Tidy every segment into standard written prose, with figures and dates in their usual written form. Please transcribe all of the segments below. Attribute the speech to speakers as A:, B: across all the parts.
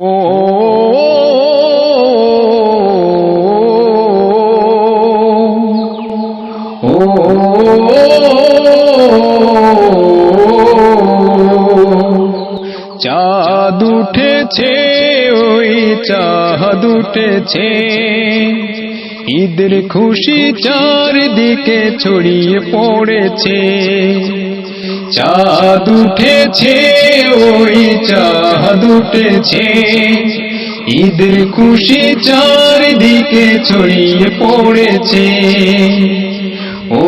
A: ও চাঁদ উঠেছে, ওই চাঁদ উঠেছে, ঈদের খুশি চারদিকে ছড়িয়ে পড়েছে। চাঁদ উঠেছে, ওই চাঁদ উঠেছে, ঈদের খুশি চারদিকে ছড়িয়ে পড়েছে। ও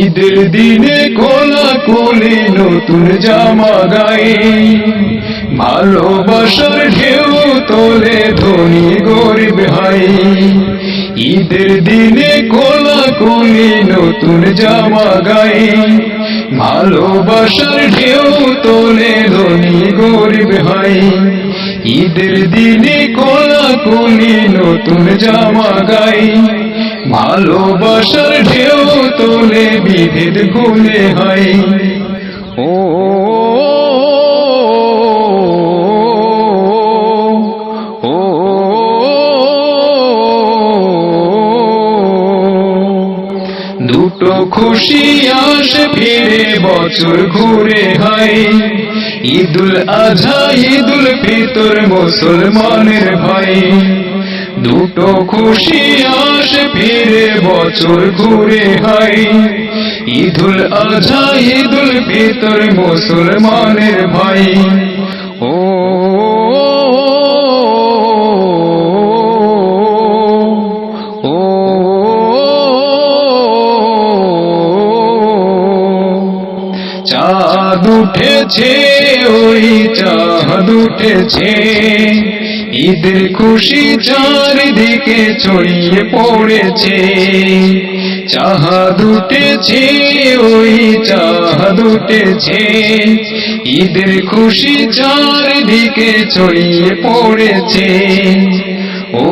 A: ঈদের দিনে কোলাকুলি নতুন জামা গায়ে, ভালোবাসার ঢেউ তোলে ধনী গরিব হাই। ঈদের দিনে কোলাকুলি নতুন জামা গায়ে, ভালোবাসার ঢেউ তোলে ধনী গরিব হাই। ঈদের দিনে কোলাকুলি নতুন জামা গায়ে, ভালোবাসার ঢেউ তোলে বিভেদ ভুলে হয়। ও দুটো খুশি আসে ফিরে বছর ঘুরে হয়, ঈদুল আজহা ঈদুল ফিতর মুসলমানের ভাই। দুটো খুশি আসে ফিরে বছর ঘুরে হয়, ঈদুল আজহা ঈদুল ফিতর মুসলমানের ভাই। ও চাঁদ উঠেছে, ওই চাঁদ উঠেছে, ঈদের খুশি চারদিকে ছড়িয়ে পড়েছে। চাঁদ উঠেছে, ওই চাঁদ উঠেছে, ঈদের খুশি চারদিকে ছড়িয়ে পড়েছে। ও